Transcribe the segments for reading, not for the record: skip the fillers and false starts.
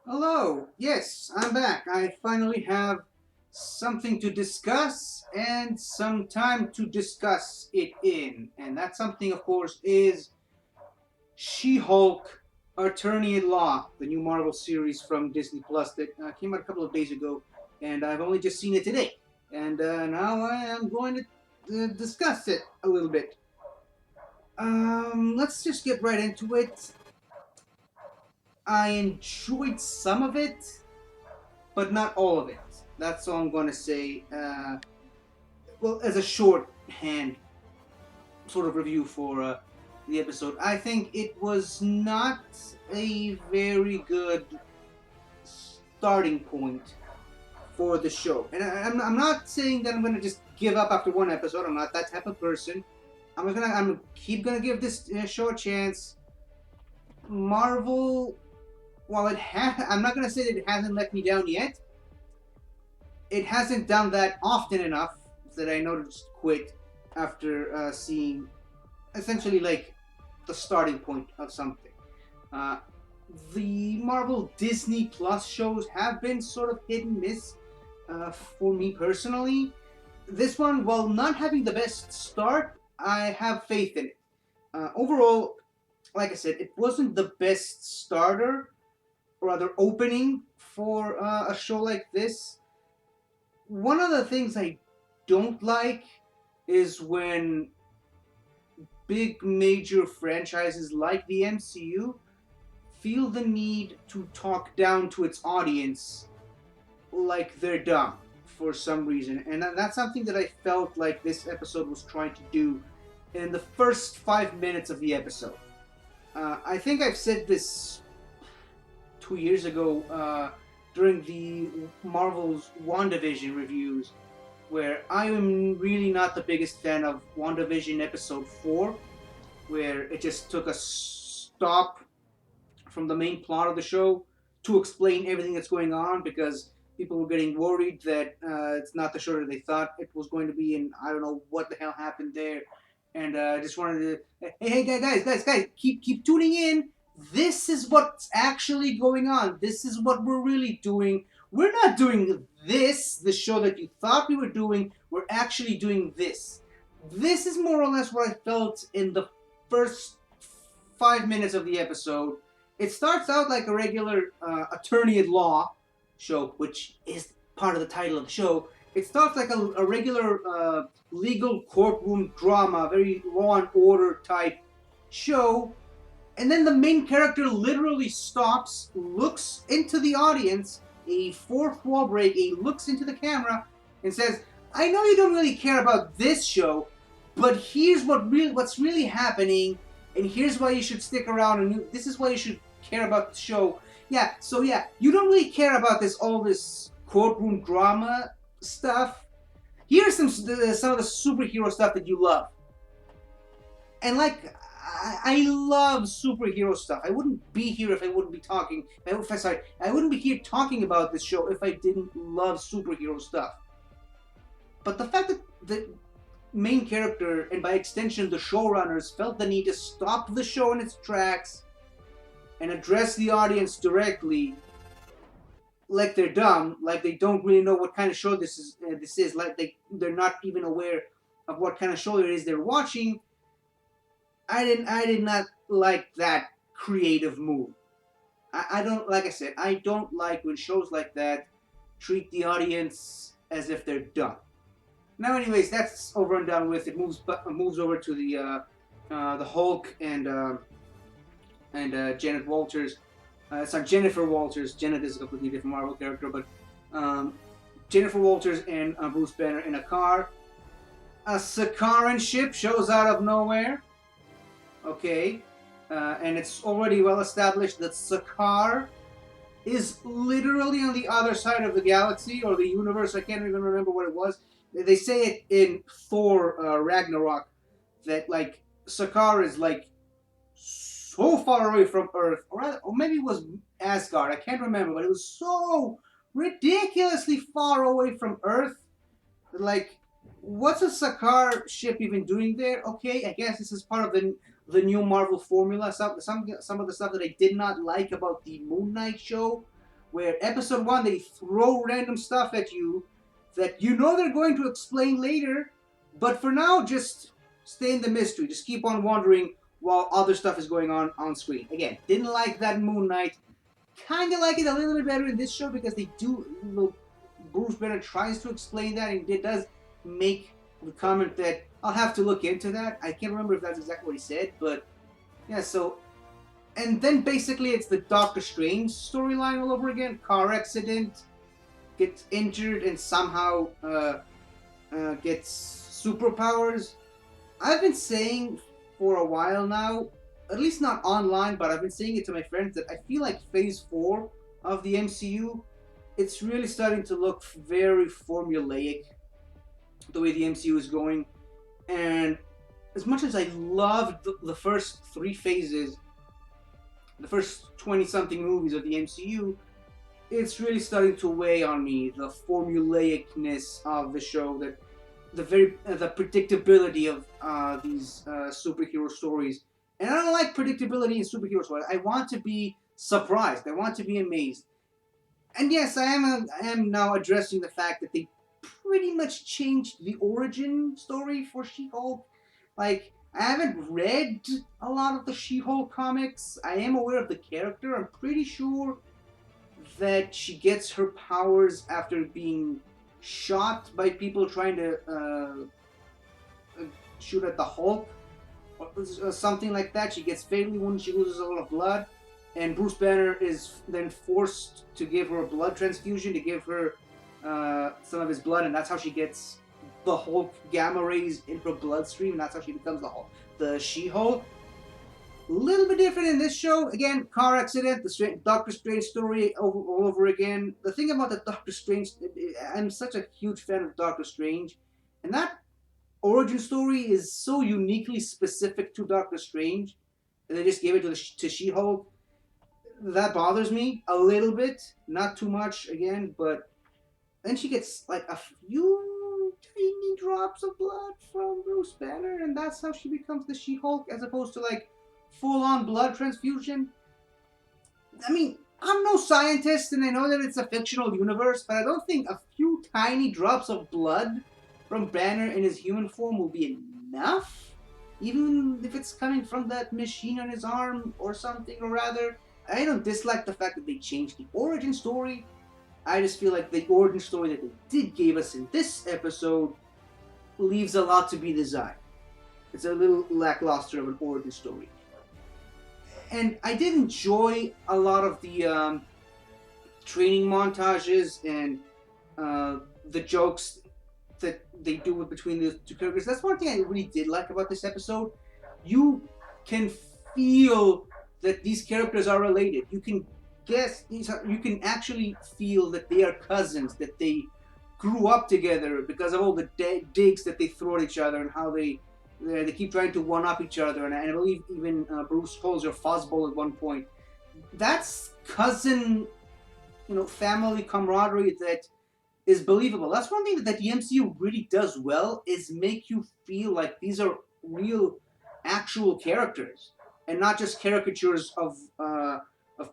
Hello. Yes, I'm back. I finally have something to discuss and some time to discuss it in. And that something, of course, is She-Hulk Attorney at Law, the new Marvel series from Disney Plus that came out a couple of days ago, and I've only just seen it today. And now I am going to discuss it a little bit. Let's just get right into it. I enjoyed some of it, but not all of it. That's all I'm going to say. Well, as a shorthand sort of review for the episode, I think it was not a very good starting point for the show. And I'm not saying that I'm going to just give up after one episode. I'm not that type of person. I'm keep gonna give this show a chance. Marvel, while I'm not gonna say that it hasn't let me down yet. It hasn't done that often enough that I know to just quit after seeing essentially like the starting point of something. Uh, the Marvel Disney Plus shows have been sort of hit and miss for me personally. This one, while not having the best start, I have faith in it. Overall, like I said, it wasn't the best starter or rather opening for a show like this. One of the things I don't like is when big major franchises like the MCU feel the need to talk down to its audience like they're dumb for some reason. And that's something that I felt like this episode was trying to do in the first 5 minutes of the episode. I think I've said this 2 years ago during the Marvel's WandaVision reviews, where I am really not the biggest fan of WandaVision episode 4, where it just took a stop from the main plot of the show to explain everything that's going on because people were getting worried that it's not the show that they thought it was going to be, and I don't know what the hell happened there. And I just wanted to, hey, guys, keep tuning in. This is what's actually going on. This is what we're really doing. We're not doing this, the show that you thought we were doing. We're actually doing this. This is more or less what I felt in the first 5 minutes of the episode. It starts out like a regular attorney at law show, which is part of the title of the show. It starts like a regular legal courtroom drama, very law and order type show. And then the main character literally stops, looks into the audience, a fourth wall break, he looks into the camera and says, I know you don't really care about this show, but here's what's really happening, and here's why you should stick around, and this is why you should care about the show. Yeah, you don't really care about all this courtroom drama stuff. Here's some of the superhero stuff that you love. And like, I love superhero stuff. I wouldn't be here if I wouldn't be talking. I wouldn't be here talking about this show if I didn't love superhero stuff. But the fact that the main character, and by extension the showrunners, felt the need to stop the show in its tracks and address the audience directly, like they're dumb, like they don't really know what kind of show this is, like they're not even aware of what kind of show it is they're watching. I did not like that creative move. I don't, like I said, I don't like when shows like that treat the audience as if they're dumb. Now, anyways, that's over and done with. It moves over to the Hulk and Janet Walters. It's not Jennifer Walters. Janet is a completely different Marvel character, but Jennifer Walters and Bruce Banner in a car. A Sakaran ship shows out of nowhere. Okay, and it's already well established that Sakaar is literally on the other side of the galaxy or the universe. I can't even remember what it was. They say it in Thor Ragnarok that like Sakaar is like so far away from Earth, or maybe it was Asgard. I can't remember, but it was so ridiculously far away from Earth. Like, what's a Sakaar ship even doing there? Okay, I guess this is part of the new Marvel formula. Some of the stuff that I did not like about the Moon Knight show where episode 1 they throw random stuff at you that you know they're going to explain later, but for now just stay in the mystery. Just keep on wondering while other stuff is going on screen. Again, didn't like that Moon Knight. Kind of like it a little bit better in this show because they do. Bruce Banner tries to explain that, and it does make the comment that I'll have to look into that. I can't remember if that's exactly what he said, but yeah. So, and then basically it's the Doctor Strange storyline all over again. Car accident, gets injured, and somehow gets superpowers. I've been saying for a while now, at least not online, but I've been saying it to my friends that I feel like Phase 4 of the MCU, it's really starting to look very formulaic, the way the MCU is going. And as much as I loved the first 3 phases, the first 20-something movies of the MCU, it's really starting to weigh on me, the formulaicness of the show, that the predictability of these superhero stories. And I don't like predictability in superhero stories. I want to be surprised. I want to be amazed. And yes, I am now addressing the fact that they pretty much changed the origin story for She-Hulk. Like, I haven't read a lot of the She-Hulk comics. I am aware of the character. I'm pretty sure that she gets her powers after being shot by people trying to shoot at the Hulk, or something like that. She gets fatally wounded, she loses a lot of blood, and Bruce Banner is then forced to give her a blood transfusion to give her some of his blood, and that's how she gets the Hulk gamma rays in her bloodstream, and that's how she becomes the She-Hulk. A little bit different in this show. Again, car accident, the Doctor Strange story all over again. The thing about the Doctor Strange, I'm such a huge fan of Doctor Strange, and that origin story is so uniquely specific to Doctor Strange, and they just gave it to She-Hulk. That bothers me a little bit, not too much again, but then she gets like a few tiny drops of blood from Bruce Banner, and that's how she becomes the She-Hulk, as opposed to like full-on blood transfusion. I mean, I'm no scientist, and I know that it's a fictional universe, but I don't think a few tiny drops of blood from Banner in his human form will be enough, even if it's coming from that machine on his arm or something, or rather, I don't dislike the fact that they changed the origin story. I just feel like the origin story that they did give us in this episode leaves a lot to be desired. It's a little lackluster of an origin story. And I did enjoy a lot of the training montages and the jokes that they do between the two characters. That's one thing I really did like about this episode. You can feel that these characters are related. You can guess, you can actually feel that they are cousins, that they grew up together because of all the digs that they throw at each other and how they keep trying to one-up each other, and I believe even Bruce calls her Fuzzball at one point. That's cousin, family camaraderie that is believable. That's one thing that the MCU really does well, is make you feel like these are real, actual characters, and not just caricatures of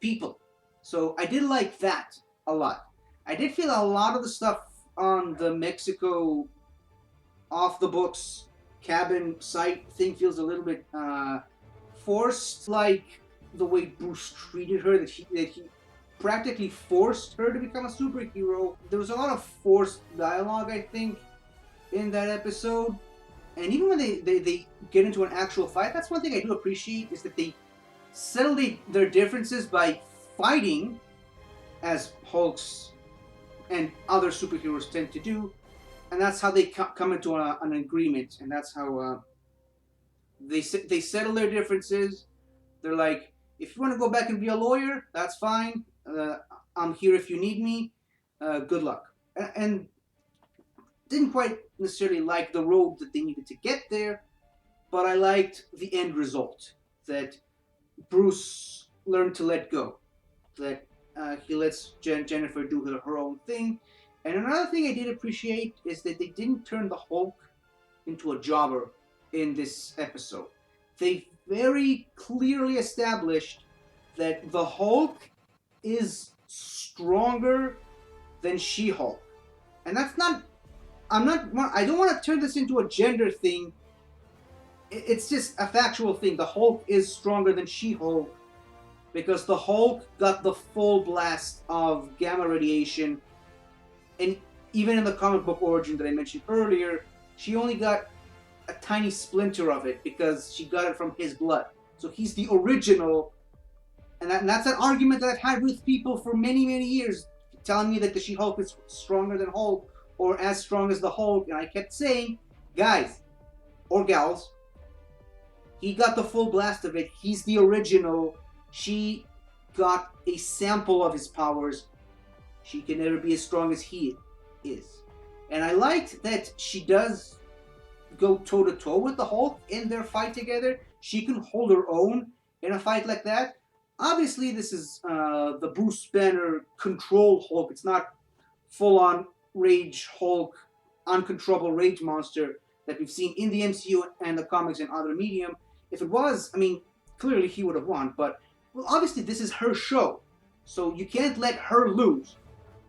people. So I did like that a lot. I did feel a lot of the stuff on the Mexico off-the-books cabin site thing feels a little bit forced, like the way Bruce treated her, that he practically forced her to become a superhero. There was a lot of forced dialogue, I think, in that episode. And even when they get into an actual fight, that's one thing I do appreciate, is that they settle their differences by fighting, as Hulks and other superheroes tend to do. And that's how they come into an agreement, and that's how they settle their differences. They're like, if you want to go back and be a lawyer, that's fine. I'm here if you need me. Good luck. And didn't quite necessarily like the road that they needed to get there, but I liked the end result, that Bruce learned to let go, that he lets Jennifer do her own thing. And another thing I did appreciate is that they didn't turn the Hulk into a jobber in this episode. They very clearly established that the Hulk is stronger than She-Hulk. And that's not, I don't want to turn this into a gender thing. It's just a factual thing. The Hulk is stronger than She-Hulk because the Hulk got the full blast of gamma radiation, and even in the comic book origin that I mentioned earlier, she only got a tiny splinter of it because she got it from his blood. So he's the original, and that's an argument that I've had with people for many, many years, telling me that the She-Hulk is stronger than Hulk or as strong as the Hulk, and I kept saying, guys, or gals, he got the full blast of it. He's the original. She got a sample of his powers. She can never be as strong as he is. And I liked that she does go toe-to-toe with the Hulk in their fight together. She can hold her own in a fight like that. Obviously, this is the Bruce Banner control Hulk. It's not full-on Rage Hulk, uncontrollable rage monster that we've seen in the MCU and the comics and other medium. If it was, I mean, clearly he would have won, but, well, obviously this is her show, so you can't let her lose.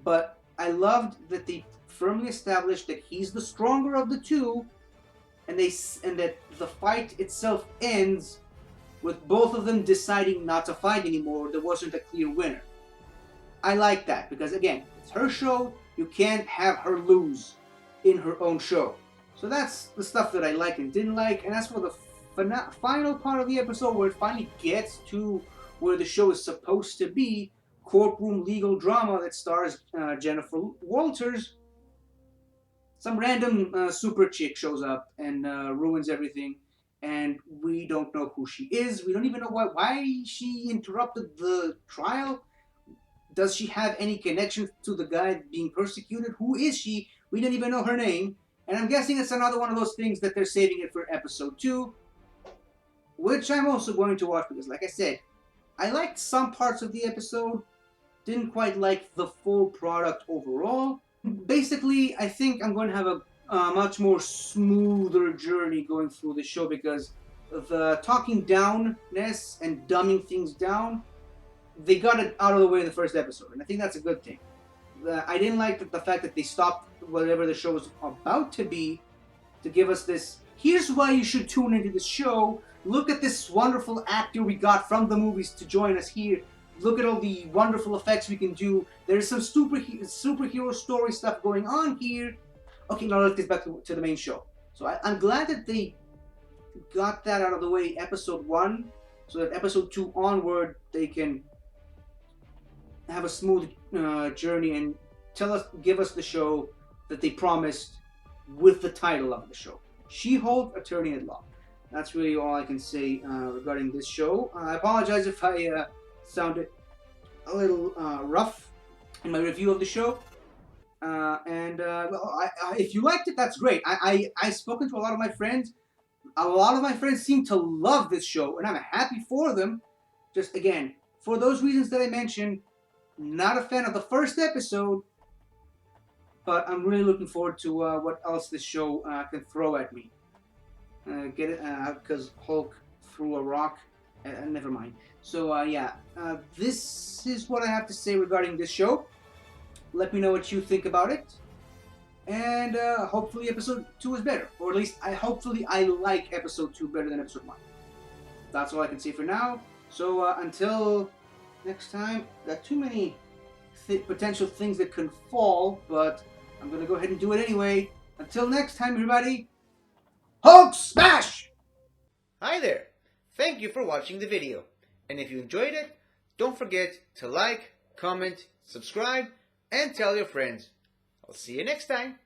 But I loved that they firmly established that he's the stronger of the two, and that the fight itself ends with both of them deciding not to fight anymore. There wasn't a clear winner. I like that, because again, it's her show, you can't have her lose in her own show. So that's the stuff that I liked and didn't like, and as for the final part of the episode where it finally gets to where the show is supposed to be, courtroom legal drama that stars Jennifer Walters, some random super chick shows up and ruins everything, and we don't know who she is. We don't even know why she interrupted the trial. Does she have any connection to the guy being persecuted? Who is she? We don't even know her name. And I'm guessing it's another one of those things that they're saving it for episode 2, which I'm also going to watch because, like I said, I liked some parts of the episode, didn't quite like the full product overall. Basically, I think I'm going to have a much more smoother journey going through the show because the talking downness and dumbing things down, they got it out of the way in the first episode, and I think that's a good thing. I didn't like the fact that they stopped whatever the show was about to be to give us this, here's why you should tune into this show, look at this wonderful actor we got from the movies to join us here, look at all the wonderful effects we can do, there's some superhero story stuff going on here. Okay, now let's get back to the main show. So I'm glad that they got that out of the way episode 1, so that episode 2 onward they can have a smooth journey and give us the show that they promised with the title of the show, She-Hulk Attorney at Law. That's really all I can say regarding this show. I apologize if I sounded a little rough in my review of the show. If you liked it, that's great. I've spoken to a lot of my friends. A lot of my friends seem to love this show, and I'm happy for them. Just, again, for those reasons that I mentioned, not a fan of the first episode, but I'm really looking forward to what else this show can throw at me. Get it? Because Hulk threw a rock. Never mind. So, yeah. This is what I have to say regarding this show. Let me know what you think about it. And hopefully episode 2 is better. Or at least, hopefully I like episode 2 better than episode 1. That's all I can say for now. So, until next time, got too many potential things that can fall, but I'm going to go ahead and do it anyway. Until next time, everybody, Hulk smash! Hi there. Thank you for watching the video. And if you enjoyed it, don't forget to like, comment, subscribe, and tell your friends. I'll see you next time.